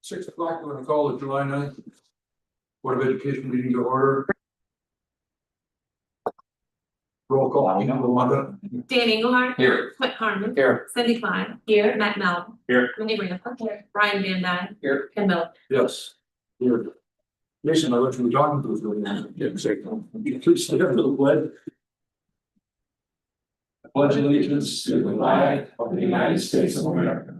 6 o'clock, we're gonna call the July 9th Board of Education meeting to order. Roll call, Wanda. Dan Engelhardt. Here. Clint Harmon. Here. Cindy Klein. Here. Matt Mel. Here. Wendy Rampa. Here. Brian Van Dyne. Here. Ken Miller. Yes. Here. Jason, I let you talk to us. Please stand for the pledge. I pledge allegiance to the flag of the United States of America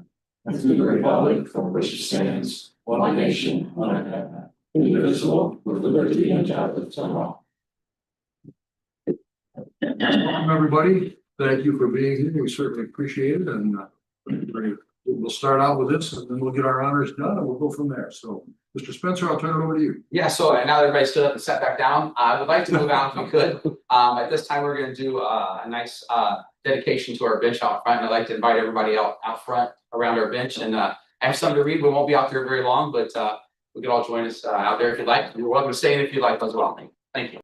and to the republic for which it stands, one nation, under God, indivisible, with liberty and justice for all. Welcome, everybody. Thank you for being here. We certainly appreciate it. And we'll start out with this and then we'll get our honors done and we'll go from there. So, Mr. Spencer, I'll turn it over to you. Yeah, so now that everybody stood up and sat back down, I would like to move out if we could. At this time, we're gonna do a nice dedication to our bench out front. And I'd like to invite everybody out front around our bench and I have something to read. We won't be out there very long, but we can all join us out there if you'd like. You're welcome to stay in if you'd like as well. Thank you.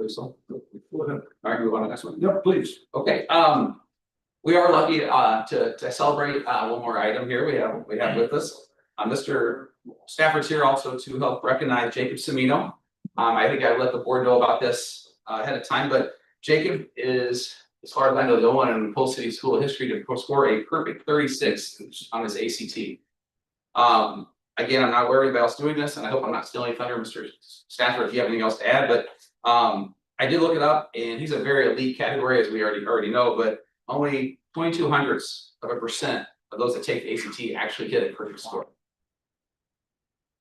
So, all right, move on to the next one. Yep, please. Okay, we are lucky to celebrate one more item here. We have with us Mr. Stafford's here also to help recognize Jacob Semino. I think I let the board know about this ahead of time, but Jacob is, as far as I know, the one in Polk City School history to score a perfect 36 on his ACT. Again, I'm not worried about us doing this, and I hope I'm not stealing thunder, Mr. Stafford, if you have anything else to add, but I did look it up, and he's a very elite category, as we already know, but only 0.02% of those that take the ACT actually get a perfect score.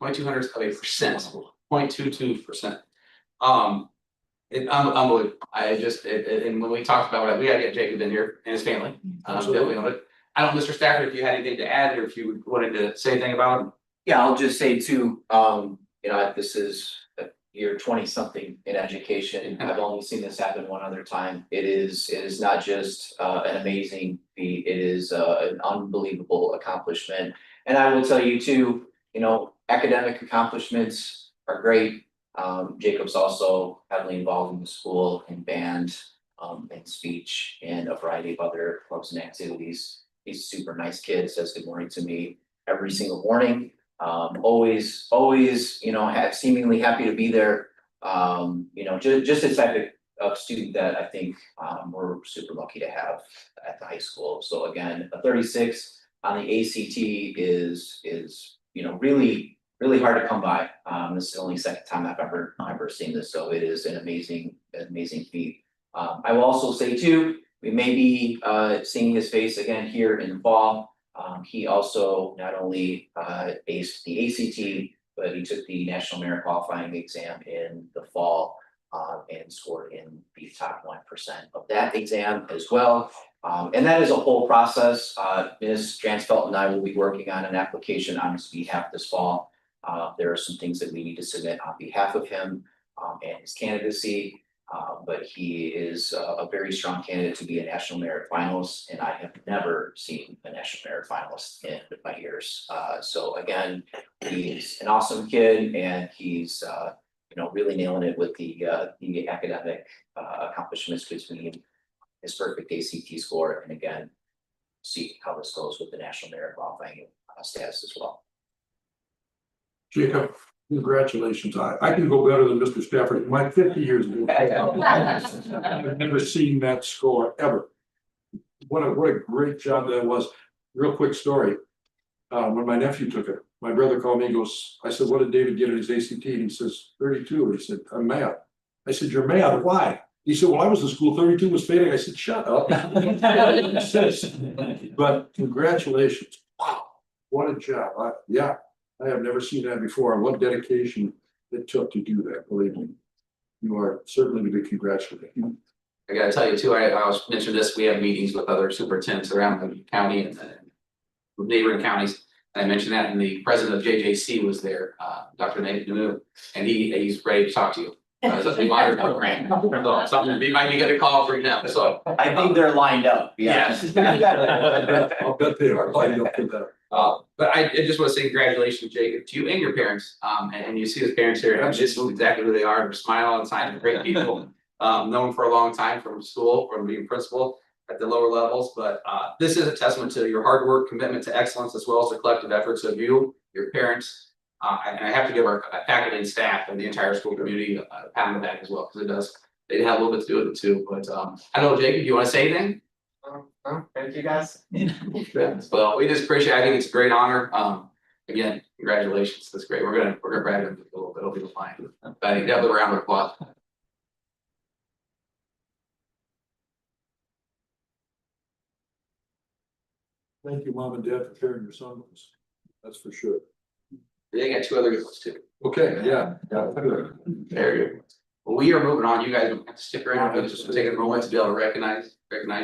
0.02%, 0.22%. Unbelievable. I just, and when we talked about it, we gotta get Jacob in here and his family. Definitely on it. I don't know, Mr. Stafford, if you had anything to add, or if you wanted to say anything about him. Yeah, I'll just say too, this is year 20 something in education. I've only seen this happen one other time. It is not just an amazing feat, it is an unbelievable accomplishment. And I will tell you too, academic accomplishments are great. Jacob's also heavily involved in the school in band, and speech, and a variety of other clubs and activities. He's a super nice kid, says good morning to me every single morning. Always, have seemingly happy to be there. Just the type of student that I think we're super lucky to have at the high school. So again, a 36 on the ACT is really hard to come by. This is the only second time I've ever seen this, so it is an amazing feat. I will also say too, we may be seeing his face again here in the fall. He also not only aced the ACT, but he took the National Merit Qualifying Exam in the fall and scored in the top 1% of that exam as well. And that is a whole process. Ms. Dransfeld and I will be working on an application on his behalf this fall. There are some things that we need to submit on behalf of him and his candidacy. But he is a very strong candidate to be a National Merit Finalist, and I have never seen a National Merit Finalist in my years. So again, he's an awesome kid, and he's really nailing it with the academic accomplishments between his perfect ACT score, and again, see how this goes with the National Merit Qualifying status as well. Jacob, congratulations. I can go better than Mr. Stafford. In my 50 years of I've never seen that score ever. What a great job that was. Real quick story. When my nephew took it, my brother called me and goes, I said, what did David get at his ACT? And he says, 32. He said, I'm mad. I said, you're mad, why? He said, well, I was in school, 32 was failing. I said, shut up. But congratulations. Wow, what a job. I have never seen that before. What dedication it took to do that, believe me. You are certainly to be congratulated. I gotta tell you too, I was mentioned this, we have meetings with other superintendents around the county and neighboring counties. And I mentioned that, and the president of JJC was there, Dr. Nathan Nemu, and he's ready to talk to you. It's a modern program, so something you might be getting a call for him, so. I think they're lined up. Yes. I'll bet they are. But I just want to say congratulations, Jacob, to you and your parents. And you see his parents here, and this is exactly who they are. They're smiling all the time, they're great people. Known for a long time from school, from being principal at the lower levels. But this is a testament to your hard work, commitment to excellence, as well as the collective efforts of you, your parents. And I have to give our faculty and staff and the entire school community a pat on the back as well, because they have a little bit to do with it too. But I don't know, Jacob, do you want to say anything? Thank you, guys. Well, we just appreciate it. I think it's a great honor. Again, congratulations. That's great. We're gonna brag him a little bit. It'll be fine. But I think definitely a round of applause. Thank you, Mom and Dad, for carrying your son with us. That's for sure. They got two other good ones too. Okay, yeah. Very good. Well, we are moving on. You guys don't have to stick around. We're just taking a moment to be able to recognize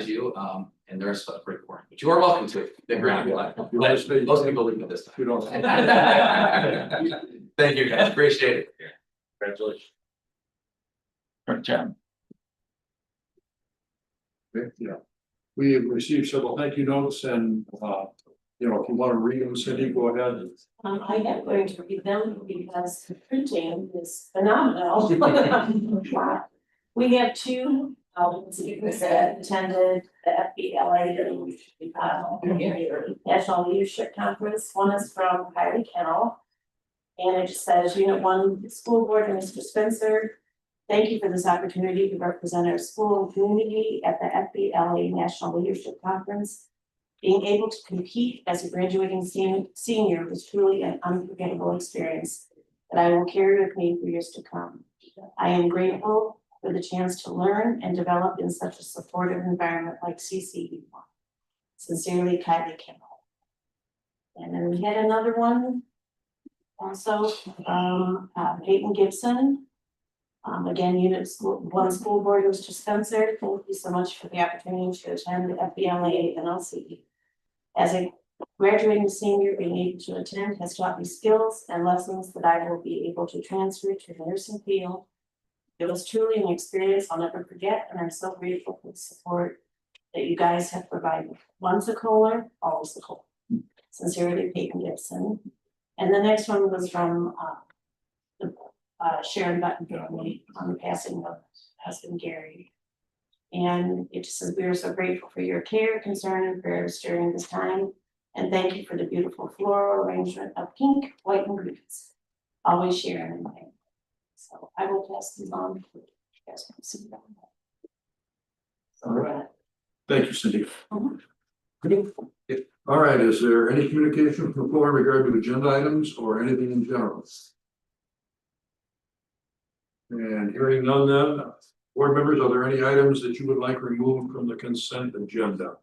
you. And the rest of it's pretty important. But you are welcome to stick around. You want to stay? Most people leave at this time. You don't. Thank you, guys. Appreciate it. Congratulations. Good job. Yeah. We have received several thank you notes, and you know, if you want to read them, Cindy, go ahead. I am going to read them because the printing is phenomenal. We have two students that attended the FBLA National Leadership Conference. One is from Kylie Kennel. And it just says, Unit 1 School Board and Mr. Spencer, thank you for this opportunity to represent our school and community at the FBLA National Leadership Conference. Being able to compete as a graduating senior was truly an unforgettable experience that I will carry with me for years to come. I am grateful for the chance to learn and develop in such a supportive environment like CCE. Sincerely, Kylie Kimball. And then we had another one also from Peyton Gibson. Again, Unit 1 School Board, Mr. Spencer, thank you so much for the opportunity to attend the FBLA and LCE. As a graduating senior, being able to attend has taught me skills and lessons that I will be able to transfer to the nursing field. It was truly an experience I'll never forget, and I'm so grateful for the support that you guys have provided. Once a Kohler, always a Kohler. Sincerely, Peyton Gibson. And the next one was from Sharon Button family on the passing of husband Gary. And it just says, we are so grateful for your care, concern, and prayers during this time. And thank you for the beautiful floral arrangement of pink, white, and greens. Always Sharon and Pam. So I will pass these on to you guys can see them. All right. Thank you, Cindy. Mhm. All right, is there any communication from the floor in regard to agenda items or anything in general? And hearing none then, board members, are there any items that you would like removed from the consent agenda?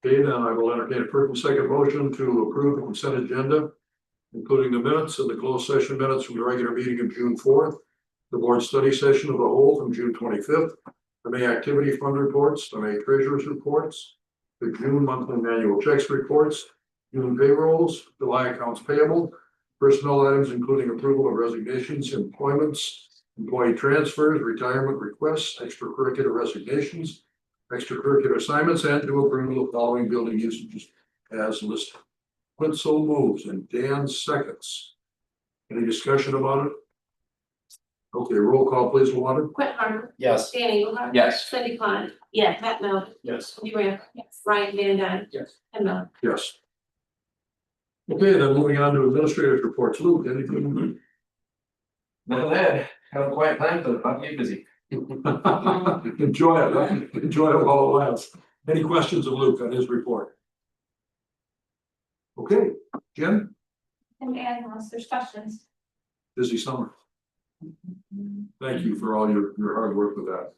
Okay, then I will entertain a first and second motion to approve the consent agenda, including the minutes and the closed session minutes from the regular meeting of June 4th, the board study session of the whole from June 25th, the May activity fund reports, the May treasurer's reports, the June monthly manual checks reports, June payrolls, July accounts payable, personnel items including approval of resignations, employments, employee transfers, retirement requests, extracurricular resignations, extracurricular assignments, and to approval of following building usages as listed. Quinn so moves and Dan seconds. Any discussion about it? Okay, roll call please, Luana. Quinn Harder. Yes. Dan Engelhardt. Yes. Cindy Klein. Yeah. Matt Mel. Yes. Cindy Graham. Yes. Ryan Van Dyne. Yes. And Mel. Yes. Okay, then moving on to administrators reports. Luke, anything? Well, Ed, have a quiet time, but I'll be busy. Enjoy it, huh? Enjoy it while it lasts. Any questions of Luke on his report? Okay, Jen, And unless there's questions. busy summer. Thank you for all your hard work with that.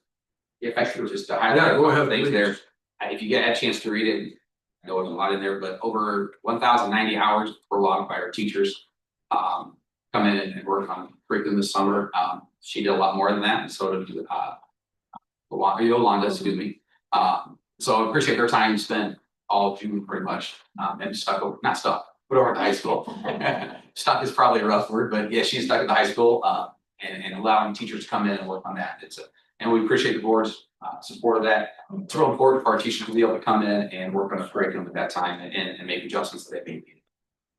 If I could just Yeah, highlight go a ahead, couple things please. there. If you get a chance to read it, I know there's a lot in there, but over 1,090 hours were logged by our teachers. Come in and work on curriculum this summer. She did a lot more than that, and so did Yolanda, excuse me. So I appreciate their time spent all June pretty much, and not stuck, but over at the high school. Stuck is probably a rough word, but yeah, she's stuck at the high school, and allowing teachers to come in and work on that. And we appreciate the board's support of that. It's real important for our teachers to be able to come in and work on the curriculum at that time and make adjustments that they may need.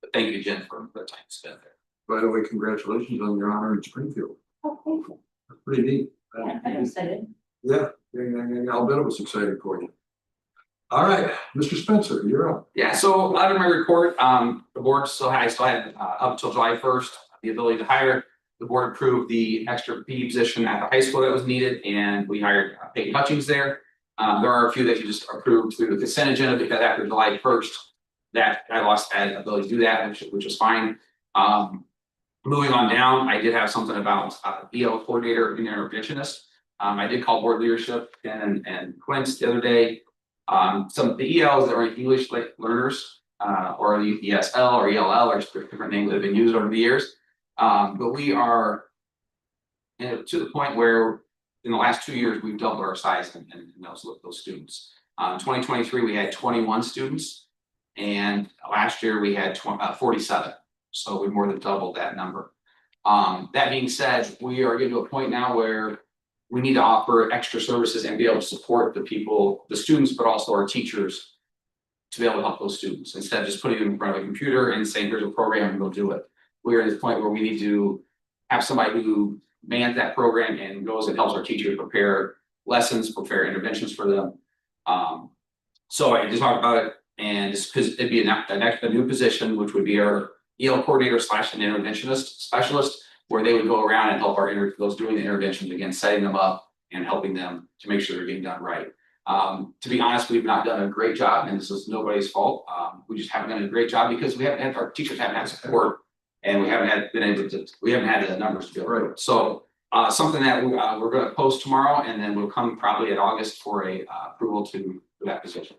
But thank you, Jen, for the time spent there. By the way, congratulations on your honor in Springfield. Oh, thank you. That's pretty neat. Yeah, I'm excited. Yeah, I'll bet it was exciting for you. All right, Mr. Spencer, you're up. Yeah, so out of my report, the board I still had up until July 1st, the ability to hire. The board approved the extra PE position at the high school that was needed, and we hired Peyton Hutchings there. There are a few that you just approved through the consent agenda because after July 1st, that I lost that ability to do that, which was fine. Moving on down, I did have something about EL coordinator and interventionist. I did call board leadership and Quince the other day. Some of the ELs that are English learners, or the ESL or ELL or different names that have been used over the years. But we are to the point where in the last 2 years, we've doubled our size in those students. 2023, we had 21 students, and last year we had 47. So we more than doubled that number. That being said, we are getting to a point now where we need to offer extra services and be able to support the people, the students, but also our teachers to be able to help those students, instead of just putting them in front of a computer and saying, here's a program and go do it. We're at this point where we need to have somebody who mans that program and goes and helps our teachers prepare lessons, prepare interventions for them. So I just talked about it, and just it'd be a new position, which would be our EL coordinator / an interventionist specialist, where they would go around and help those doing the interventions, again, setting them up and helping them to make sure they're getting done right. To be honest, we've not done a great job, and this is nobody's fault. We just haven't done a great job because our teachers haven't had support, and we haven't had the numbers to be able to do it. So something that we're going to post tomorrow, and then we'll come probably in August for a approval for that position.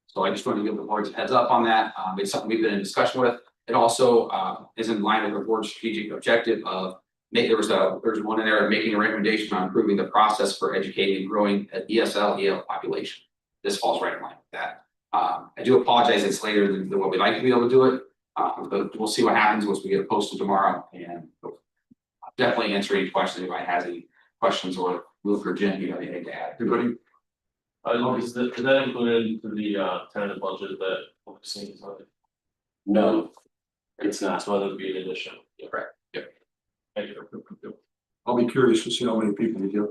So I just wanted to give the board a heads up on that. It's something we've been in discussion with. It also is in line with the board's strategic objective of there's one in there making a recommendation on improving the process for educating and growing an ESL/EL population. This falls right in line with that. I do apologize, it's later than what we'd like to be able to do it. But we'll see what happens once we get it posted tomorrow, and I'll definitely answer any questions if anybody has any questions, or Luke or Jen, you have anything to add. Everybody? Is that included into the tentative budget that we're seeing? No. It's not, so that'll be an addition. Right. Yep. Thank you. I'll be curious to see how many people you get.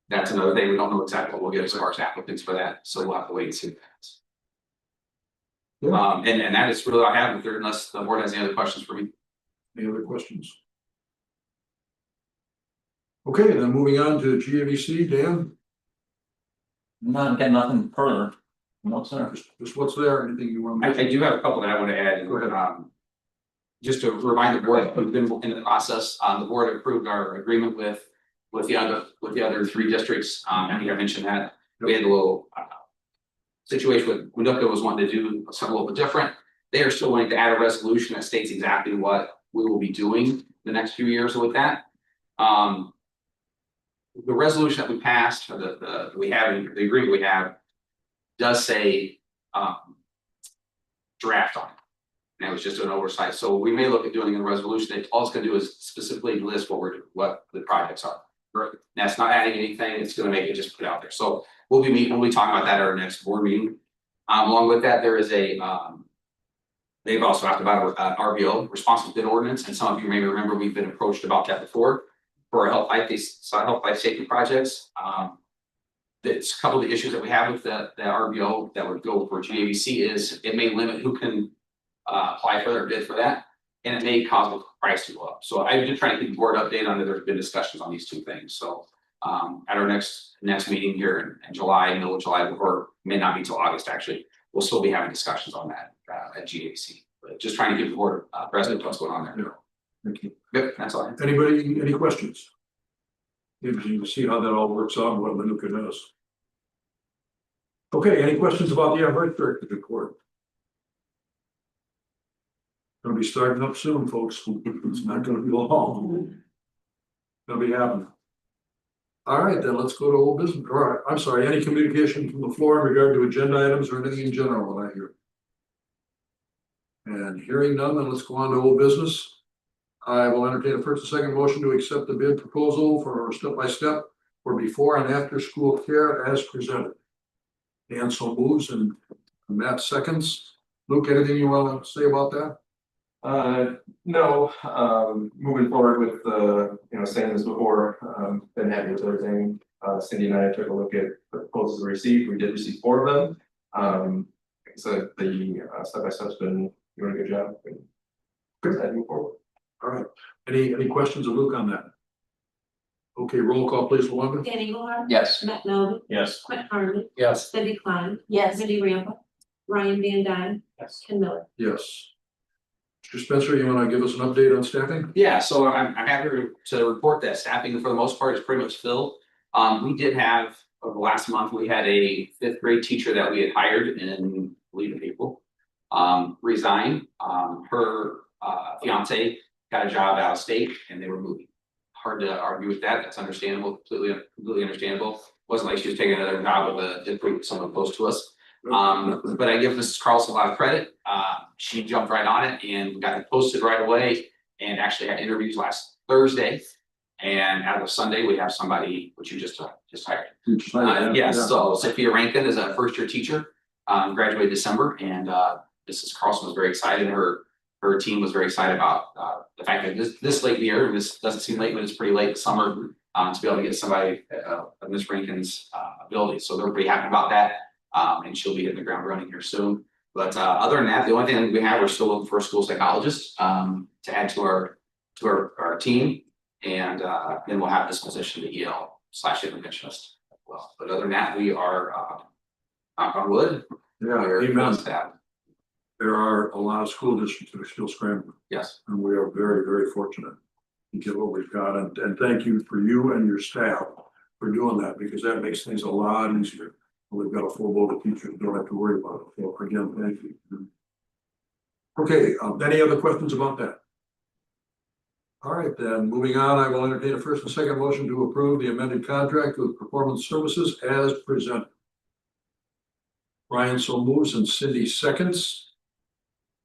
That's another thing. We don't know exactly what we'll get as far as applicants for that, so we'll have to wait and see. Yeah. And that is really all I have, unless the board has any other questions for me. Any other questions? Okay, then moving on to GAVC, Dan, Got nothing further. No, sir. just what's there, anything you want? I do have a couple that I want to add. Go ahead. Just to remind the board, we've been in the process, the board approved our agreement with the other 3 districts. I think I mentioned that we had a little situation with Winooka was wanting to do something a little bit different. They are still wanting to add a resolution that states exactly what we will be doing the next few years with that. The resolution that we passed, or the agreement we have, does say draft on it. And it was just an oversight. So we may look at doing a resolution. All it's gonna do is specifically list what the projects are. That's not adding anything. It's gonna make it just put out there. So we'll be talking about that at our next board meeting. Along with that, there is they've also asked about RVO, responsible bid ordinance, and some of you may remember we've been approached about that before for health life safety projects. It's a couple of the issues that we have with the RVO that would go for GAVC is it may limit who can apply for their bid for that, and it may cause the price to go up. So I've been trying to keep the board updated on that. There's been discussions on these 2 things. So at our next meeting here in July, middle of July, or may not be till August actually, we'll still be having discussions on that at GAVC. But just trying to give the board president what's going on there. Yeah. Thank you. Yep, that's all. Anybody, any questions? Interesting to see how that all works out and what Winooka does. Okay, any questions about the athletic director's report? Gonna be starting up soon, folks. It's not gonna be long. Gonna be happening. All right, then let's go to old business. All right, I'm sorry, any communication from the floor in regard to agenda items or anything in general that I hear? And hearing none, then let's go on to old business. I will entertain a first and second motion to accept the bid proposal for step-by-step for before and after school care as presented. Dan so moves and Matt seconds. Luke, anything you want to say about that? No, moving forward with saying this before, been happy with everything. Cindy and I took a look at the proposals we received. We did receive 4 of them. Like I said, the step-by-step's been doing a good job. Good, move forward. All right, any questions of Luke on that? Okay, roll call please, Luana. Dan Engelhardt. Yes. Matt Melvin. Yes. Quentin Harmon. Yes. Cindy Klein. Yes. Cindy Rampa. Ryan Van Dyne. Yes. Ken Miller. Yes. Mr. Spencer, you want to give us an update on staffing? Yeah, so I'm happy to report that staffing for the most part is pretty much filled. We did have, over the last month, we had a 5th grade teacher that we had hired in, I believe in April, resign. Her fiance got a job out of state and they were moving. Hard to argue with that. That's understandable, completely understandable. Wasn't like she was taking another job with a different someone close to us. But I give Mrs. Carlson a lot of credit. She jumped right on it and got it posted right away, and actually had interviews last Thursday. And out of Sunday, we have somebody which you just hired. So Sophia Rankin is a 1st-year teacher. graduated December, and Mrs. Carlson was very excited. Her team was very excited about the fact that this late in the year, this doesn't seem late, but it's pretty late summer, to be able to get somebody at Ms. Rankin's ability. So they're pretty happy about that. And she'll be hitting the ground running here soon. But other than that, the only thing we have, we're still looking for a school psychologist to add to our team. And then we'll have this position to EL/interventionist as well. But other than that, we are knock on wood. We're amen. staffed. There are a lot of school districts that are still scrambling, Yes. and we are very, very fortunate to get what we've got, and thank you for you and your staff for doing that, because that makes things a lot easier. We've got a full boat of teachers, don't have to worry about it, so again, thank you. Okay, any other questions about that? All right, then, moving on, I will entertain a first and second motion to approve the amended contract with Performance Services as presented. Brian so moves and Cindy seconds.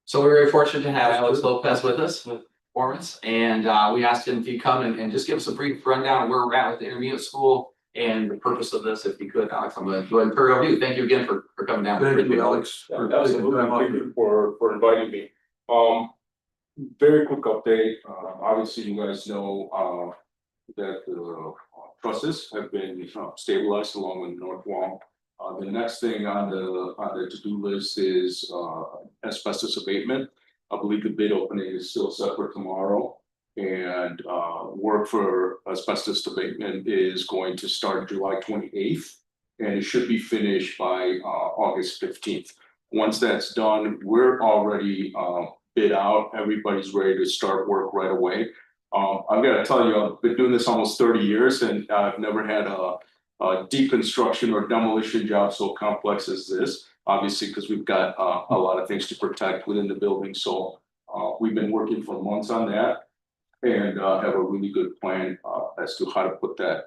So we're very fortunate to have Alex Lopez with us with Performance, and we asked him if he'd come and just give us a brief rundown of where we're at with the intermediate school and the purpose of this. If you could, Alex, I'm going to go ahead and turn it over to you. Thank you again for coming down. Thank you, Alex. Yeah, for taking absolutely. time out Thank here. you for inviting me. Very quick update. Obviously, you guys know that the trusses have been stabilized along with north wall. The next thing on the to-do list is asbestos abatement. I believe the bid opening is still set for tomorrow. And work for asbestos abatement is going to start July 28th. And it should be finished by August 15th. Once that's done, we're already bid out. Everybody's ready to start work right away. I'm gonna tell you, I've been doing this almost 30 years and I've never had a deconstruction or demolition job so complex as this. Obviously, because we've got a lot of things to protect within the building. So we've been working for months on that and have a really good plan as to how to put that,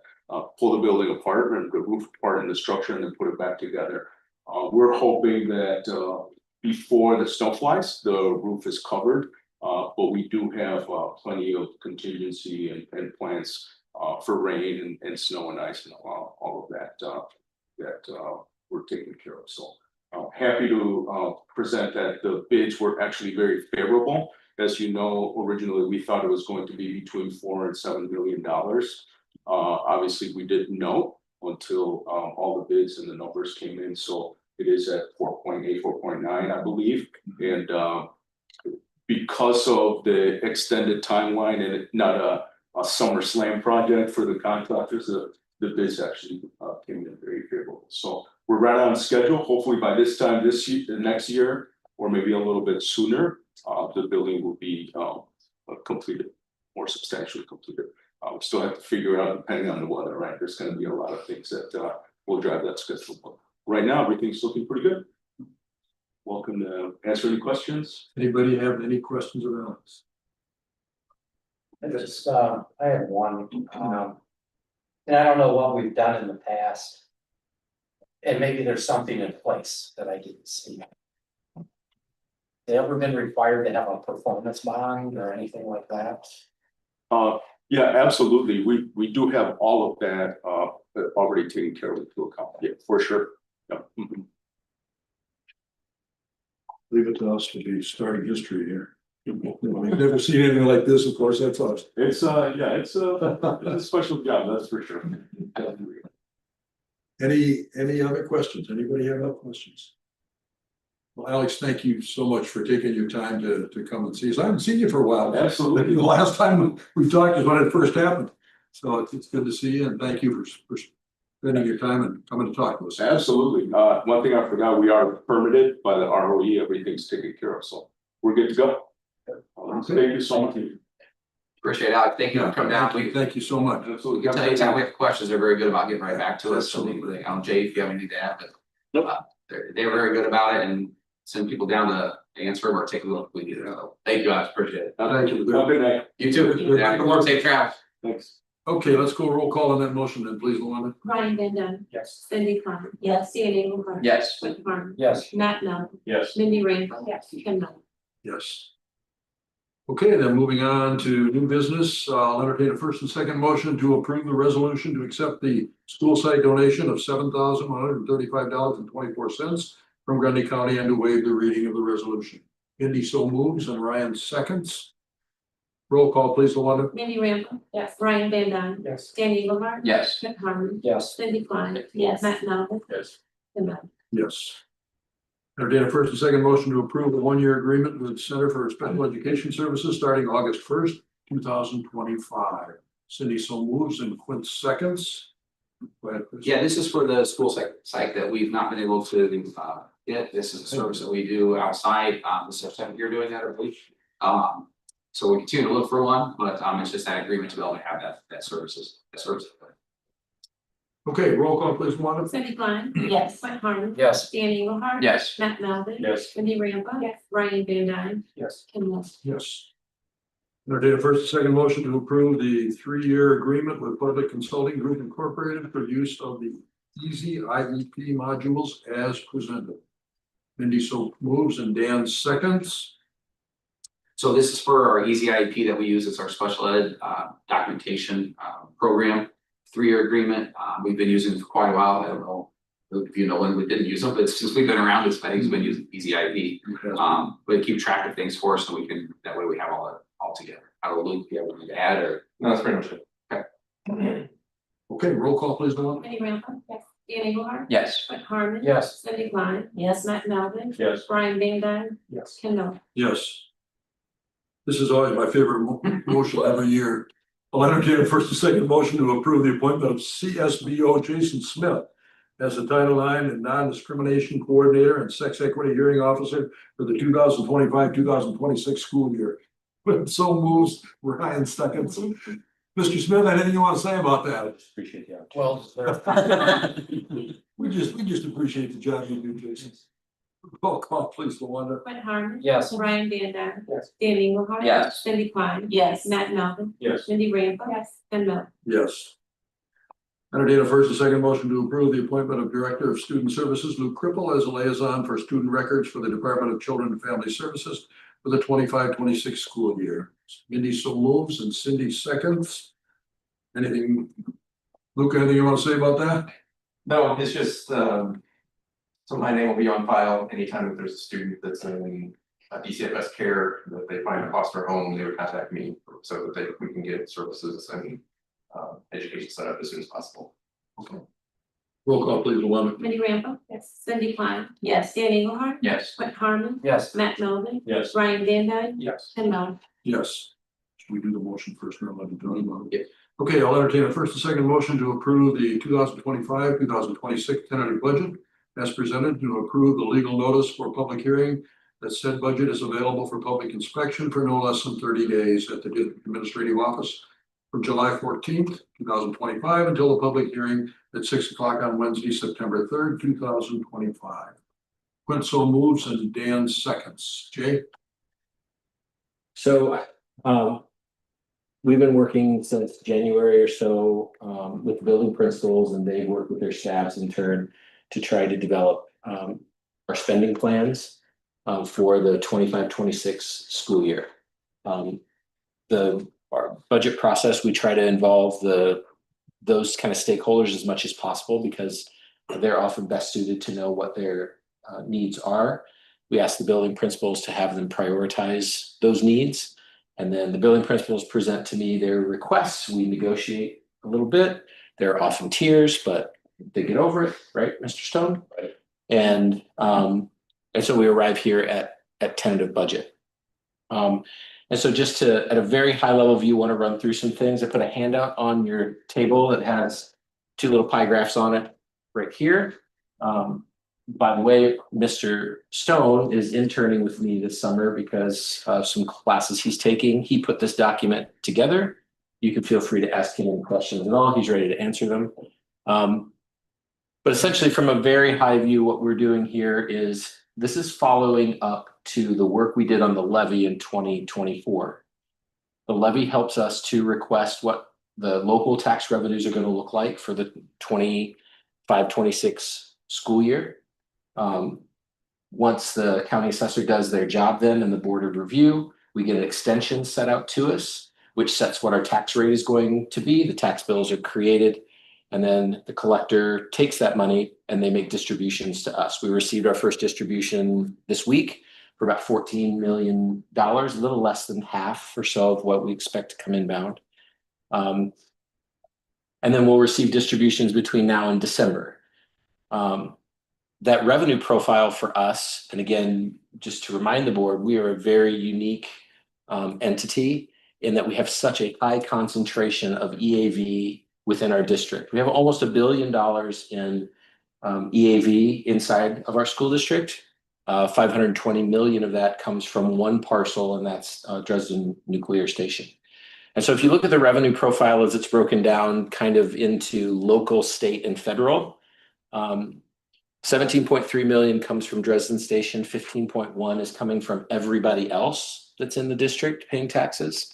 pull the building apart and the roof apart in the structure and then put it back together. We're hoping that before the snow flies, the roof is covered, but we do have plenty of contingency and plans for rain and snow and ice and all of that that we're taking care of. So happy to present that the bids were actually very favorable. As you know, originally we thought it was going to be between $4 and $7 million. Obviously, we didn't know until all the bids and the numbers came in. So it is at 4.8, 4.9, I believe. And because of the extended timeline and it not a summer slam project for the contractors, the bids actually came in very favorable. So we're right on schedule. Hopefully by this time this year, the next year, or maybe a little bit sooner, the building will be completed, more substantially completed. We still have to figure out, depending on the weather, right? There's going to be a lot of things that will drive that schedule. But right now, everything's looking pretty good. Welcome to answer any questions. Anybody have any questions of Alex? I have one, and I don't know what we've done in the past. And maybe there's something in place that I didn't see. Have they ever been required to have a performance bond or anything like that? Yeah, absolutely. We do have all of that already taken care of to account. Yeah, for sure. Yeah. Mhm. Leave it to us to be starting history here. We've never seen anything like this, of course, that's us. It's yeah, it's a special job, that's for sure. Any other questions? Anybody have other questions? Well, Alex, thank you so much for taking your time to come and see us. I haven't seen you for a while. Absolutely. The last time we talked is when it first happened. So it's good to see you and thank you for spending your time and coming to talk to us. Absolutely. One thing I forgot, we are permitted by the ROE, everything's taken care of, so we're good to go. Thank you so much. Appreciate it, Alex. Thank you for coming down. Thank you so much. We Absolutely. can tell you anytime we have questions, they're very good about getting right back to us. So I don't, Jay, if you have anything to add, but they're very good about it and send people down to answer them or take a look if we need it. So thank you, Alex. Appreciate it. Thank you. Have a good night. You too. Yeah, good work, safe travels. Thanks. Okay, let's go roll call on that motion then, please, Luana. Ryan Van Duyn, Yes. Cindy Klein, Yes. Sandy Lombardo. Yes. Mike Martin, Yes. Matt Mel, Yes. Mindy Rainbow. Yes. Ken Miller. Yes. Okay, then moving on to new business, I'll entertain a first and second motion to approve the resolution to accept the school site donation of $7,135.24 from Grundy County and to waive the reading of the resolution. Indy so moves and Ryan seconds. Roll call, please, Luana. Mindy Rampa, Yes. Ryan Van Duyn, Yes. Danny Eagleheart. Yes. Brett Harmon, Yes. Cindy Klein. Yes. Matt Melvin, Yes. and Mel. Yes. Entertain a first and second motion to approve the one-year agreement with Center for Special Education Services starting August 1st, 2025. Cindy so moves and Quint seconds. Go ahead, Chris. Yeah, this is for the school site that we've not been able to get. This is a service that we do outside. This is our second year doing that, I believe. So we continue to look for one, but it's just that agreement to be able to have that service. Okay, roll call, please, Luana. Cindy Klein. Yes. Brett Harmon. Yes. Danny Eagleheart. Yes. Matt Melvin. Yes. Mindy Rampa. Yes. Ryan Van Duyn, Yes. and Mel. Yes. Entertain a first and second motion to approve the three-year agreement with Public Consulting Group Incorporated for use of the Easy IEP modules as presented. Mindy so moves and Dan seconds. So this is for our Easy IEP that we use as our special ed documentation program. 3-year agreement. We've been using it for quite a while. I don't know if you know when we didn't use them, but since we've been around, it's been using Easy IEP. But keep track of things for us so we can, that way we have all together. I don't know, Luke, you have anything to add or? No, that's pretty much it. Okay, roll call, please, Luana. Mindy Rampa. Yes. Danny Eagleheart. Yes. Brett Harmon. Yes. Cindy Klein. Yes. Matt Melvin. Yes. Ryan Van Duyn, Yes. and Mel. Yes. This is always my favorite motion every year. I'll entertain a first and second motion to approve the appointment of CSBO Jason Smith as the Title IX and Non-Discrimination Coordinator and Sex Equity Hearing Officer for the 2025-2026 school year. So moves, Ryan seconds. Mr. Smith, anything you want to say about that? Appreciate the opportunity. Well, We just appreciate the job you do, Jason. Roll call, please, Luana. Brett Harmon. yes. Ryan Van Duyn. Yes. Danny Eagleheart. Yes. Cindy Klein. Yes. Matt Melvin. Yes. Mindy Rampa. Yes. And Mel. Yes. Entertain a first and second motion to approve the appointment of Director of Student Services Luke Cripple as a liaison for student records for the Department of Children and Family Services for the 25-26 school year. Mindy so moves and Cindy seconds. Anything, Luke, anything you want to say about that? No, it's just, so my name will be on file anytime if there's a student that's in DCFS care, that they find a foster home, they would contact me so that we can get services and education set up as soon as possible. Roll call, please, Luana. Mindy Rampa. Yes. Cindy Klein. Yes. Danny Eagleheart. Yes. Brett Harmon. Yes. Matt Melvin. Yes. Ryan Van Duyn, Yes. and Mel. Yes. Should we do the motion first or let it do? Yeah. Okay, I'll entertain a first and second motion to approve the 2025-2026 tentative budget as presented, to approve the legal notice for public hearing that said budget is available for public inspection for no less than 30 days at the District Administrative Office from July 14th, 2025 until the public hearing at 6 o'clock on Wednesday, September 3rd, 2025. Quint so moves and Dan seconds. Jay? So, we've been working since January or so, with the building principals, and they work with their staffs in turn to try to develop, our spending plans, for the 25-26 school year. Our budget process, we try to involve those kind of stakeholders as much as possible because they're often best suited to know what their needs are. We ask the building principals to have them prioritize those needs. And then the building principals present to me their requests. We negotiate a little bit. They're often tears, but they get over it, right, Mr. Stone? Right. And so we arrive here at tentative budget. And so just to, at a very high level view, want to run through some things. I put a handout on your table that has 2 little pie graphs on it right here. By the way, Mr. Stone is interning with me this summer because of some classes he's taking. He put this document together. You can feel free to ask him any questions at all. He's ready to answer them. But essentially, from a very high view, what we're doing here is this is following up to the work we did on the levy in 2024. The levy helps us to request what the local tax revenues are going to look like for the 25-26 school year. Once the county assessor does their job then and the board of review, we get an extension set out to us, which sets what our tax rate is going to be. The tax bills are created And then the collector takes that money and they make distributions to us. We received our first distribution this week for about $14 million, a little less than half or so of what we expect to come inbound. And then we'll receive distributions between now and December. That revenue profile for us, and again, just to remind the board, we are a very unique entity in that we have such a high concentration of EAV within our district. We have almost $1 billion in EAV inside of our school district. 520 million of that comes from one parcel, and that's Dresden Nuclear Station. And so if you look at the revenue profile as it's broken down kind of into local, state, and federal, 17.3 million comes from Dresden Station, 15.1 is coming from everybody else that's in the district paying taxes.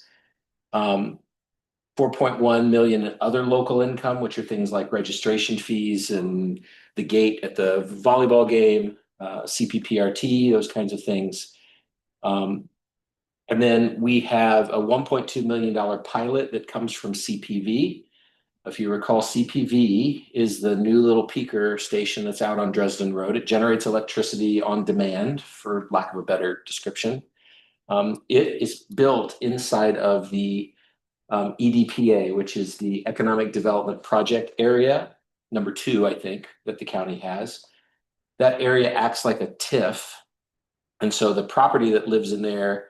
4.1 million in other local income, which are things like registration fees and the gate at the volleyball game, CPPRT, those kinds of things. And then we have a $1.2 million pilot that comes from CPV. If you recall, CPV is the new little peaker station that's out on Dresden Road. It generates electricity on demand, for lack of a better description. It is built inside of the EDPA, which is the Economic Development Project area, number 2, I think, that the county has. That area acts like a TIF. And so the property that lives in there,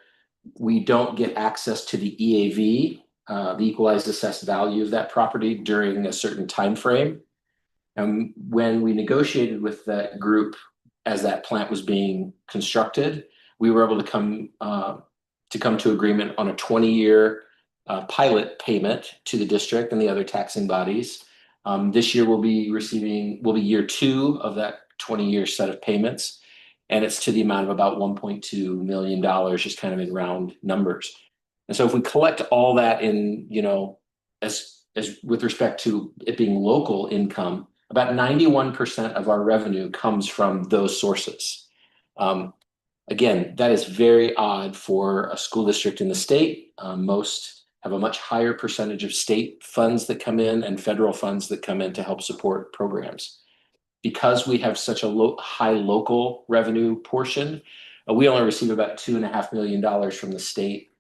we don't get access to the EAV, the equalized assessed value of that property during a certain time frame. And when we negotiated with that group as that plant was being constructed, we were able to come to agreement on a 20-year pilot payment to the district and the other taxing bodies. This year will be year 2 of that 20-year set of payments, and it's to the amount of about $1.2 million, just kind of in round numbers. And so if we collect all that in, as with respect to it being local income, about 91% of our revenue comes from those sources. Again, that is very odd for a school district in the state. Most have a much higher percentage of state funds that come in and federal funds that come in to help support programs. Because we have such a high local revenue portion, we only receive about $2.5 million from the state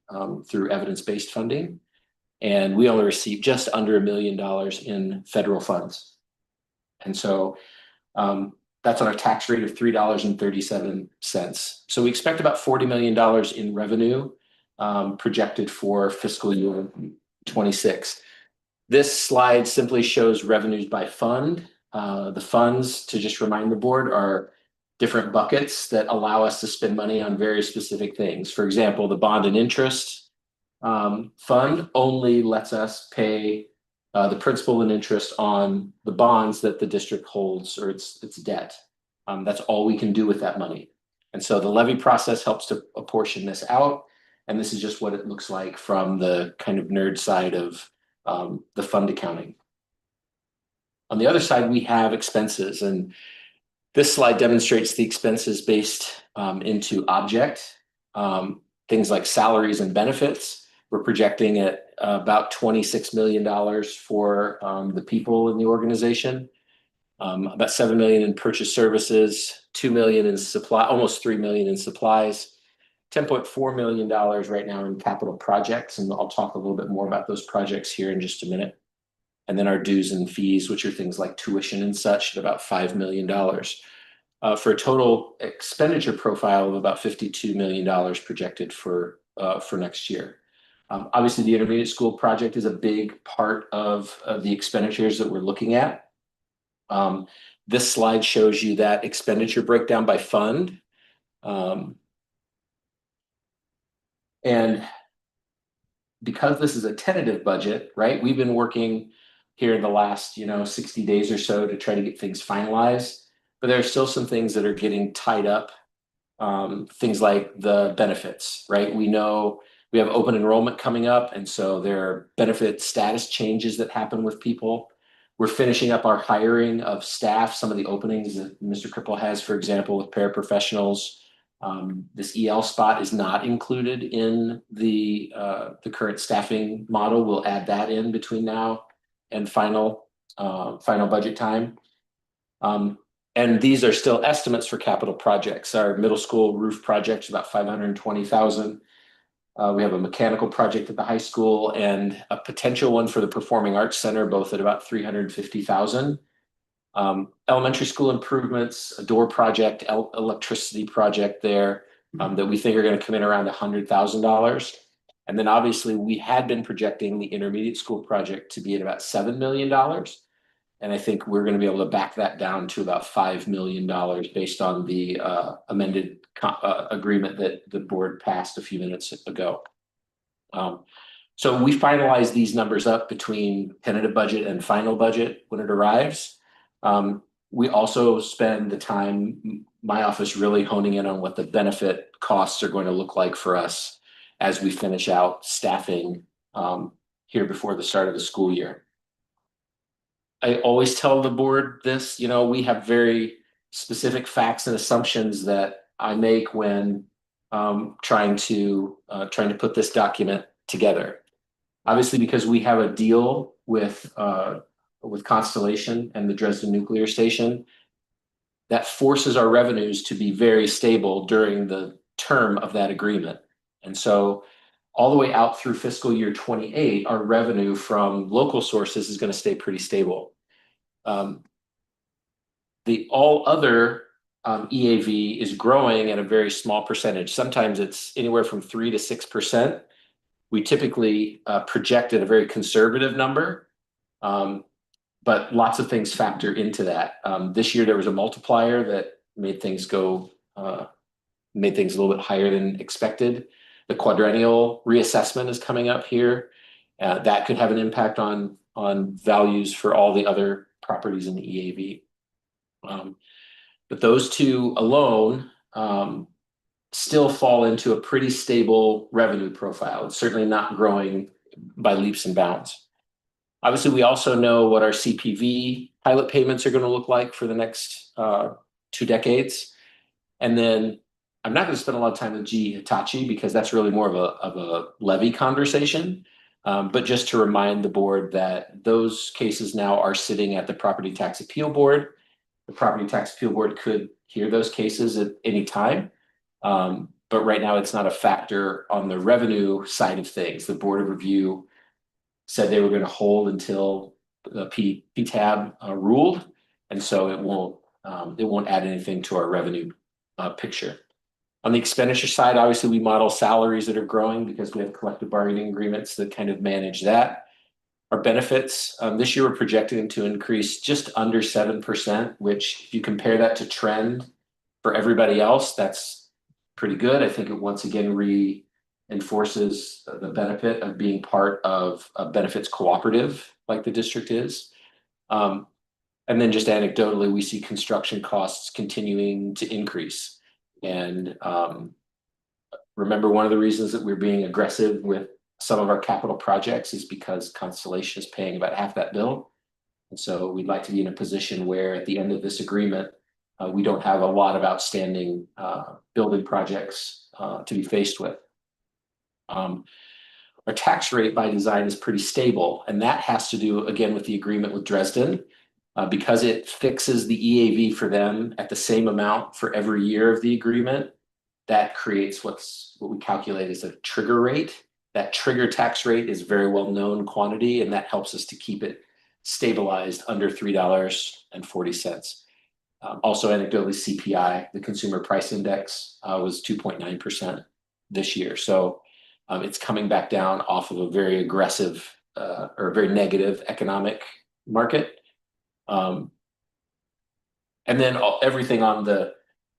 through evidence-based funding. And we only receive just under $1 million in federal funds. And so that's on a tax rate of $3.37. So we expect about $40 million in revenue projected for fiscal year 26. This slide simply shows revenues by fund. The funds, to just remind the board, are different buckets that allow us to spend money on very specific things. For example, the bond and interest fund only lets us pay the principal and interest on the bonds that the district holds, or its debt. That's all we can do with that money. And so the levy process helps to apportion this out. And this is just what it looks like from the kind of nerd side of the fund accounting. On the other side, we have expenses, and this slide demonstrates the expenses based into object, things like salaries and benefits. We're projecting at about $26 million for the people in the organization, about $7 million in purchase services, $2 million in supply, almost $3 million in supplies, $10.4 million right now in capital projects, and I'll talk a little bit more about those projects here in just a minute. And then our dues and fees, which are things like tuition and such, at about $5 million. For a total expenditure profile of about $52 million projected for next year. Obviously, the intermediate school project is a big part of the expenditures that we're looking at. This slide shows you that expenditure breakdown by fund. And because this is a tentative budget, right, we've been working here in the last 60 days or so to try to get things finalized, but there are still some things that are getting tied up. Things like the benefits, right? We know we have open enrollment coming up, and so there are benefit status changes that happen with people. We're finishing up our hiring of staff, some of the openings that Mr. Cripple has, for example, with paraprofessionals. This EL spot is not included in the current staffing model. We'll add that in between now and final final budget time. And these are still estimates for capital projects. Our middle school roof project is about $520,000. We have a mechanical project at the high school and a potential one for the Performing Arts Center, both at about $350,000. Elementary school improvements, a door project, electricity project there, that we think are going to come in around $100,000. And then obviously we had been projecting the intermediate school project to be at about $7 million. And I think we're going to be able to back that down to about $5 million based on the amended agreement that the board passed a few minutes ago. So we finalize these numbers up between tentative budget and final budget when it arrives. We also spend the time, my office really honing in on what the benefit costs are going to look like for us as we finish out staffing here before the start of the school year. I always tell the board this, you know, we have very specific facts and assumptions that I make when trying to put this document together. Obviously, because we have a deal with Constellation and the Dresden Nuclear Station, that forces our revenues to be very stable during the term of that agreement. And so all the way out through fiscal year 28, our revenue from local sources is going to stay pretty stable. The all other EAV is growing at a very small percentage. Sometimes it's anywhere from 3 to 6%. We typically project at a very conservative number, but lots of things factor into that. This year there was a multiplier that made things go, made things a little bit higher than expected. The quadrennial reassessment is coming up here. That could have an impact on values for all the other properties in the EAV. But those two alone still fall into a pretty stable revenue profile. It's certainly not growing by leaps and bounds. Obviously, we also know what our CPV pilot payments are going to look like for the next 2 decades. And then I'm not going to spend a lot of time with GE Hitachi because that's really more of a levy conversation. But just to remind the board that those cases now are sitting at the Property Tax Appeal Board. The Property Tax Appeal Board could hear those cases at any time. But right now it's not a factor on the revenue side of things. The Board of Review said they were going to hold until the PTAB ruled. And so it won't add anything to our revenue picture. On the expenditure side, obviously we model salaries that are growing because we have collective bargaining agreements that kind of manage that. Our benefits, this year we're projecting them to increase just under 7%, which if you compare that to trend for everybody else, that's pretty good. I think it once again reinforces the benefit of being part of a benefits cooperative like the district is. And then just anecdotally, we see construction costs continuing to increase. And remember, one of the reasons that we're being aggressive with some of our capital projects is because Constellation is paying about half that bill. And so we'd like to be in a position where at the end of this agreement, we don't have a lot of outstanding building projects to be faced with. Our tax rate by design is pretty stable, and that has to do, again, with the agreement with Dresden. Because it fixes the EAV for them at the same amount for every year of the agreement, that creates what we calculate as a trigger rate. That trigger tax rate is very well known quantity, and that helps us to keep it stabilized under $3.40. Also anecdotally, CPI, the Consumer Price Index, was 2.9% this year. So it's coming back down off of a very aggressive or a very negative economic market. And then everything on the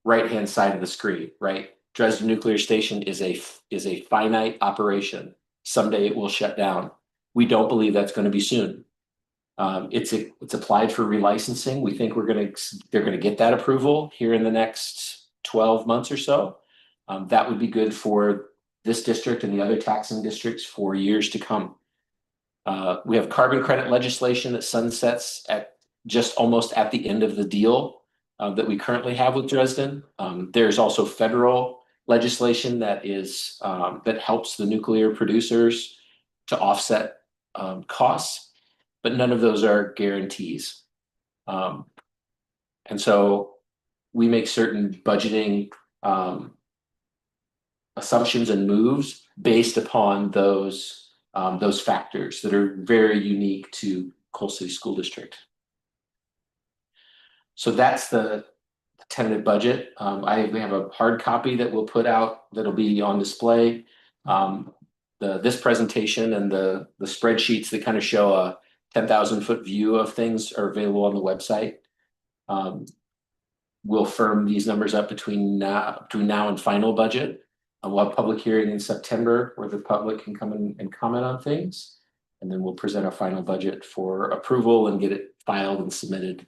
right-hand side of the screen, right? Dresden Nuclear Station is a finite operation. Someday it will shut down. We don't believe that's going to be soon. It's applied for relicensing. We think they're going to get that approval here in the next 12 months or so. That would be good for this district and the other taxing districts for years to come. We have carbon credit legislation that sunsets at just almost at the end of the deal that we currently have with Dresden. There's also federal legislation that helps the nuclear producers to offset costs. but none of those are guarantees. And so we make certain budgeting assumptions and moves based upon those factors that are very unique to Coal City School District. So that's the tentative budget. We have a hard copy that we'll put out that'll be on display. This presentation and the spreadsheets that kind of show a 10,000-foot view of things are available on the website. We'll firm these numbers up between now and final budget. We'll have public hearing in September where the public can come in and comment on things. And then we'll present our final budget for approval and get it filed and submitted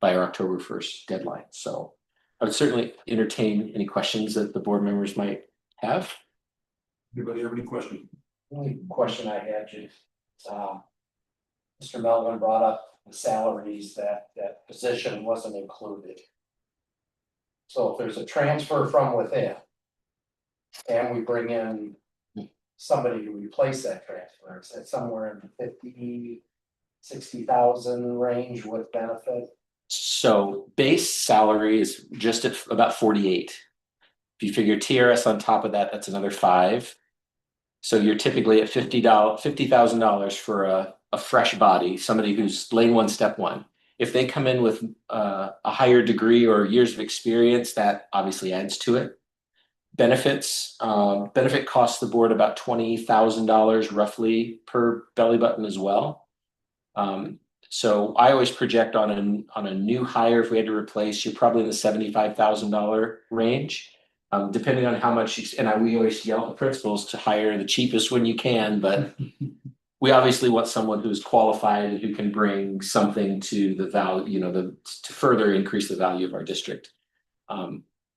by our October 1st deadline. So I would certainly entertain any questions that the board members might have. Anybody have any questions? The only question I had, Jim, Mr. Melvin brought up the salaries, that position wasn't included. So if there's a transfer from within, and we bring in somebody to replace that transfer, is that somewhere in the 50,000-60,000 range with benefit? So base salary is just at about 48. If you figure TRS on top of that, that's another 5. So you're typically at $50,000 for a fresh body, somebody who's lane 1, step 1. If they come in with a higher degree or years of experience, that obviously adds to it. Benefit costs the board about $20,000 roughly per belly button as well. So I always project on a new hire, if we had to replace, you're probably in the $75,000 range. Depending on how much, we always yell at the principals to hire the cheapest when you can, but we obviously want someone who's qualified and who can bring something to the value, to further increase the value of our district.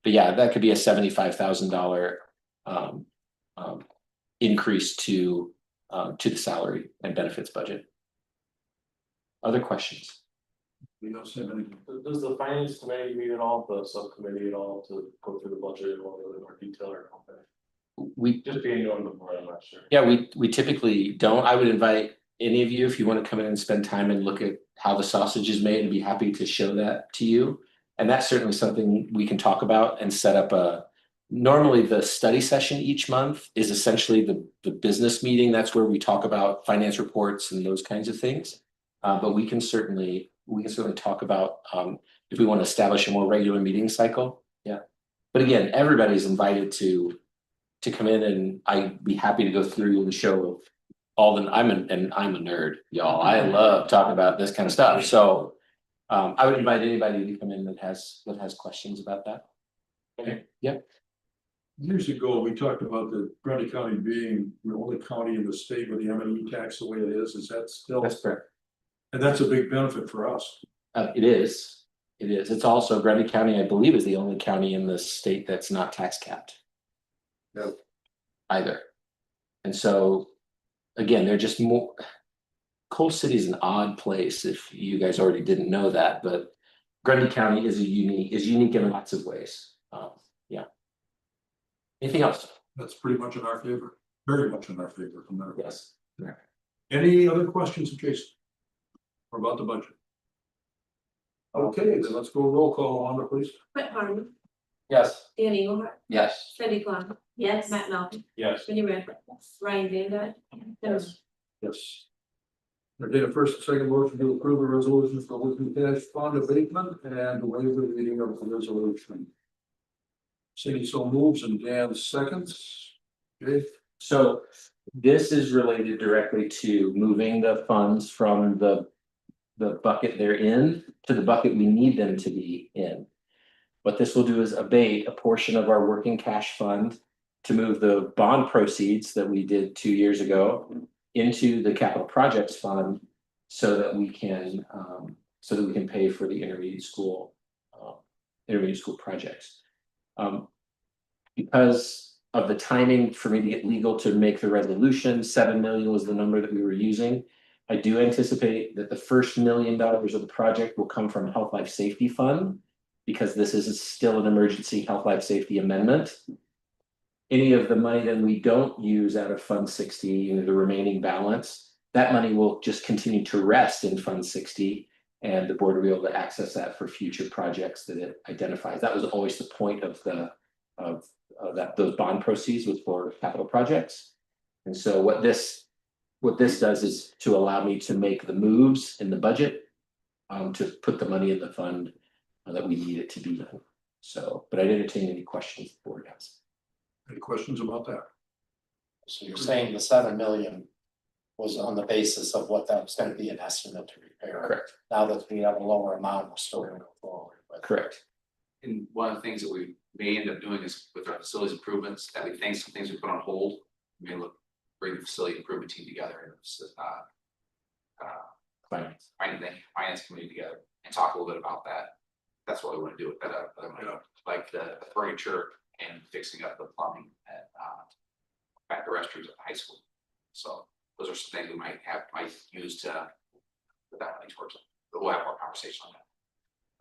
But yeah, that could be a $75,000 increase to the salary and benefits budget. Other questions? We don't have any. Does the finance committee meet at all, the subcommittee at all, to go through the budget in a little bit more detail or something? We Just being on the board, I'm not sure. Yeah, we typically don't. I would invite any of you, if you want to come in and spend time and look at how the sausage is made, and be happy to show that to you. And that's certainly something we can talk about and set up normally the study session each month is essentially the business meeting. That's where we talk about finance reports and those kinds of things. But we can certainly talk about if we want to establish a more regular meeting cycle. Yeah. But again, everybody's invited to come in, and I'd be happy to go through the show of all the, I'm a nerd, y'all. I love talking about this kind of stuff. So I would invite anybody to come in that has questions about that. Okay. Yep. Years ago, we talked about the Grundy County being the only county in the state with the M&E tax the way it is. Is that still? That's correct. And that's a big benefit for us. It is. It's also Grundy County, I believe, is the only county in the state that's not tax capped. Yep. Either. And so, again, they're just more. Coal City is an odd place, if you guys already didn't know that, but Grundy County is unique in lots of ways. Yeah. Anything else? That's pretty much in our favor. Very much in our favor from there. Yes. Any other questions, Jason? Or about the budget? Okay, then let's go roll call on it, please. Brett Harmon, Yes. Dan Engelhardt, Yes. Cindy Klein, Yes. Matt Melvin, Yes. Jenny Radford, Ryan Van Dyke, Yes. Entertain a first and second motion to approve a resolution for working cash fund abatement and waive the reading of the resolution. Cindy so moves and Dan seconds. Okay. So this is related directly to moving the funds from the bucket they're in to the bucket we need them to be in. What this will do is abate a portion of our working cash fund to move the bond proceeds that we did 2 years ago into the capital projects fund so that we can pay for the intermediate school projects. Because of the timing for me to get legal to make the resolution, 7 million was the number that we were using. I do anticipate that the first $1 million of the project will come from Health Life Safety Fund, because this is still an emergency health life safety amendment. Any of the money that we don't use out of Fund 60, the remaining balance, that money will just continue to rest in Fund 60. And the board will be able to access that for future projects that it identifies. That was always the point of those bond proceeds was for capital projects. And so what this does is to allow me to make the moves in the budget to put the money in the fund that we need it to be. So, but I'd entertain any questions the board has. Any questions about that? So you're saying the 7 million was on the basis of what that was gonna be an estimate to repair. Correct. Now that we have a lower amount, we're still gonna go forward, but Correct. And one of the things that we may end up doing is with our facilities improvements, that we think some things we put on hold. We may look, bring the facility improvement team together and finance committee together and talk a little bit about that. That's what we want to do with that, like the furniture and fixing up the plumbing at the restrooms at the high school. So those are some things we might use to put that money towards it. But we'll have more conversation on that.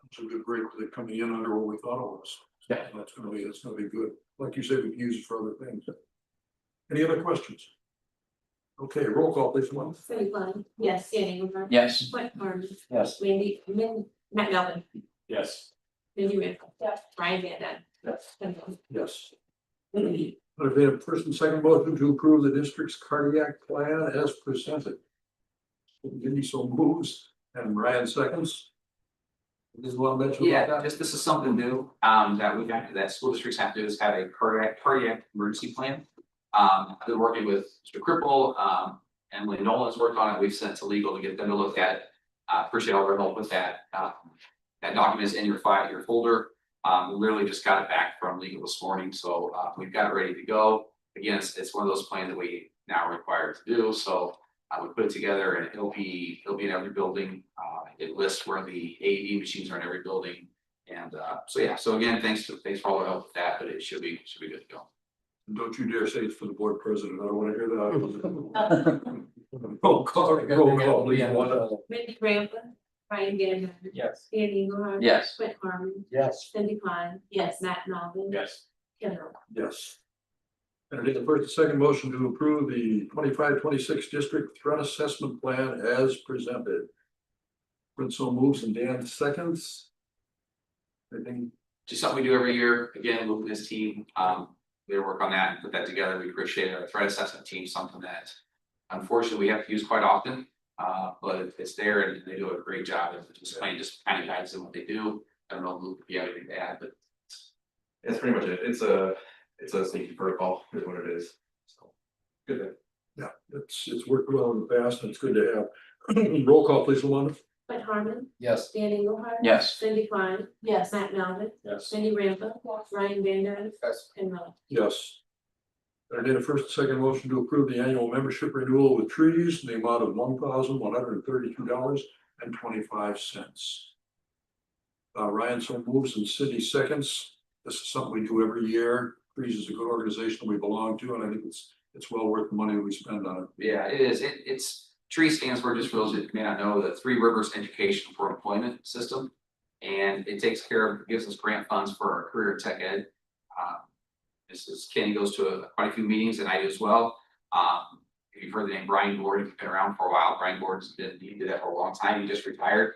It's a good break with it coming in under what we thought it was. Yeah. That's gonna be good. Like you said, we can use it for other things. Any other questions? Okay, roll call, please, one. Cindy Klein. Yes. Dan Eagleheart. Yes. Whit Harman. yes. Matt Melvin. Yes. Mindy Randall. Yes. Ryan Van Dam. Yes. Ken Miller. Yes. There's been a first and second motion to approve the district's cardiac plan as presented. Cindy so moves and Ryan seconds. Just want to mention about Yeah, that? just this is something new, that school districts have to do is have a cardiac emergency plan. I've been working with Mr. Cripple, Emily Nolan's worked on it, we've sent it to legal to get them to look at it. Appreciate all their help with that. That document is in your folder. We literally just got it back from legal this morning, so we've got it ready to go. Again, it's one of those plans that we now are required to do, so we put it together and it'll be in every building. It lists where the AED machines are in every building. And so again, thanks for all the help with that, but it should be good to go. Don't you dare say it's for the board president. I don't want to hear that. Roll call, please. One. Mindy Randall. Ryan Van Dam. Yes. Dan Eagleheart. Yes. Whit Harman. Yes. Cindy Klein. Yes. Matt Melvin. Yes. Ken Miller. Yes. Entertain the first and second motion to approve the 25-26 district threat assessment plan as presented. Prince so moves and Dan seconds. Anything? Just something we do every year, again, Luke and his team, they work on that and put that together, we appreciate our threat assessment team, something that. Unfortunately, we have to use quite often, but it's there and they do a great job of just kind of guides them what they do. I don't know, Luke, if you have anything to add, but. That's pretty much it. It's a safety protocol, is what it is. So, good. Yeah, it's worked well in the past and it's good to have. Roll call, please, Luana. Whit Harman. Yes. Dan Eagleheart. Yes. Cindy Klein. Yes. Matt Melvin. Yes. Mindy Randall. Ryan Van Dam. Yes. Ken Miller. Yes. Entertain a first and second motion to approve the annual membership renewal with trees in the amount of $1,132.25. Ryan so moves and Cindy seconds. This is something we do every year. Trees is a good organization we belong to, and I think it's well worth the money we spend on it. Yeah, it is. It's TREE stands for, just for those that may not know, the Three Rivers Education for Employment System. And it takes care of, gives us grant funds for our career tech ed. This is Kenny goes to quite a few meetings and I do as well. If you've heard the name Brian Gordon, he's been around for a while. Brian Gordon's he did that for a long time. He just retired.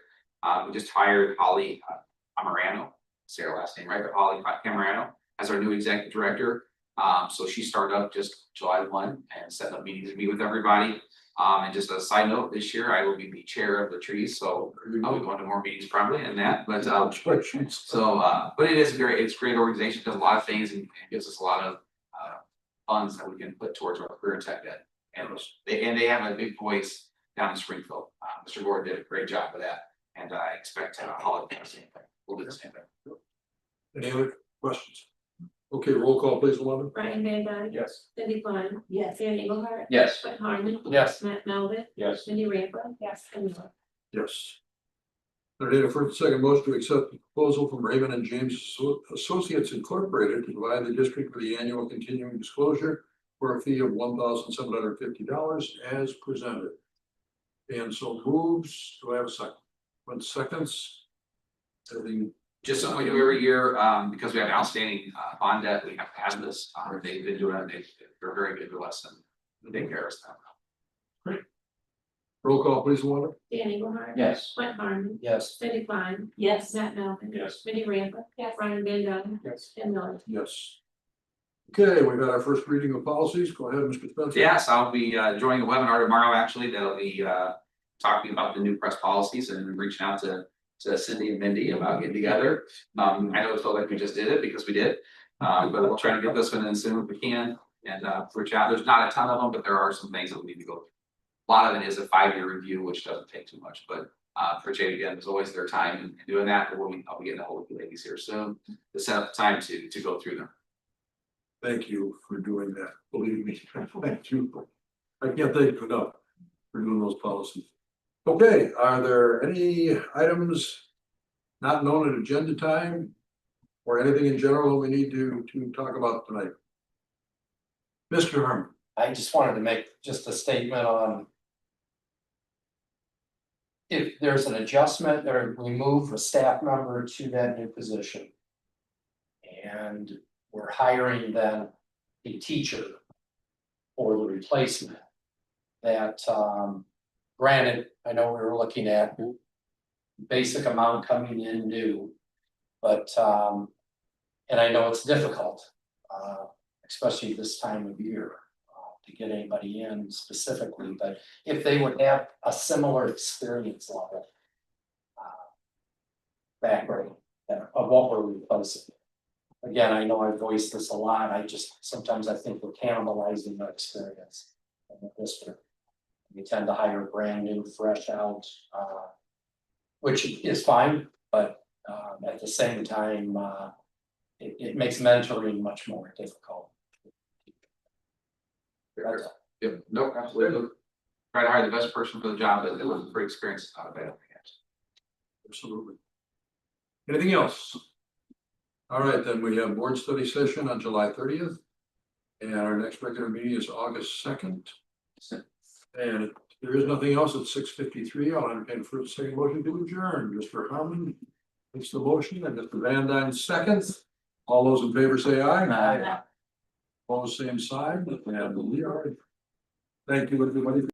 We just hired Holly Camarano, say her last name right, but Holly Camarano as our new executive director. So she started up just July 1 and set up meetings to meet with everybody. And just a side note, this year I will be the chair of the trees, so I'll be going to more meetings probably in that, but but it is it's a great organization, does a lot of things and gives us a lot of funds that we can put towards our career tech ed. And they have a big voice down in Springfield. Mr. Gordon did a great job of that, and I expect Holly to do the same thing. We'll do the same thing. Any other questions? Okay, roll call, please, Luana. Ryan Van Dam. Yes. Cindy Klein. Yes. Dan Eagleheart. Yes. Whit Harman. Yes. Matt Melvin. Yes. Mindy Randall. Yes. Ken Miller. Yes. Entertain a first and second motion to accept the proposal from Raymond and James Associates Incorporated to provide the district with the annual continuing disclosure for a fee of $1,750 as presented. And so moves. Do I have a second? 1 seconds. Everything. Just something we do every year, because we have outstanding bond debt, we have to have this, they've been doing it, they're very good to us and they take care of us now. Roll call, please, Wanda. Dan Engelhardt. Yes. Mike Harmon. Yes. Cindy Klein. Yes. Matt Melvin. Yes. Minnie Riperton. Yes. Ryan Van Duzen. Yes. Ken Miller. Yes. Okay, we've got our first reading of policies. Go ahead, Mr. Spencer. Yes, I'll be joining a webinar tomorrow, actually, that'll be talking about the new press policies and reaching out to Cindy and Mindy about getting together. I know it felt like we just did it because we did, but we'll try to get this one in soon if we can and reach out. There's not a ton of them, but there are some things that we need to go through. A lot of it is a 5-year review, which doesn't take too much, but appreciate it again, as always, their time in doing that. But I'll be getting a hold of you ladies here soon to set up time to go through them. Thank you for doing that. Believe me, thank you. I can't thank you enough for doing those policies. Okay, are there any items not known at agenda time? Or anything in general that we need to talk about tonight? Mr. Harmon. I just wanted to make just a statement on. If there's an adjustment or we move a staff member to that new position. And we're hiring then a teacher. For the replacement. That granted, I know we were looking at. Basic amount coming in new. But and I know it's difficult, especially this time of year. To get anybody in specifically, but if they would have a similar experience level. Background of what we're replacing. Again, I know I voiced this a lot, sometimes I think we're cannibalizing the experience in the district. We tend to hire brand new, fresh out, which is fine, but at the same time, it makes mentoring much more difficult. Yep, nope, absolutely. Try to hire the best person for the job, but it was a pretty experience out of it. Absolutely. Anything else? All right, then we have board study session on July 30th. And our next regular meeting is August 2nd. And if there is nothing else at 6:53, I'll entertain first second motion to adjourn. Mr. Harmon makes the motion and Mr. Van Duzen seconds. All those in favor say aye. Aye. All the same side, and we are. Thank you, everybody.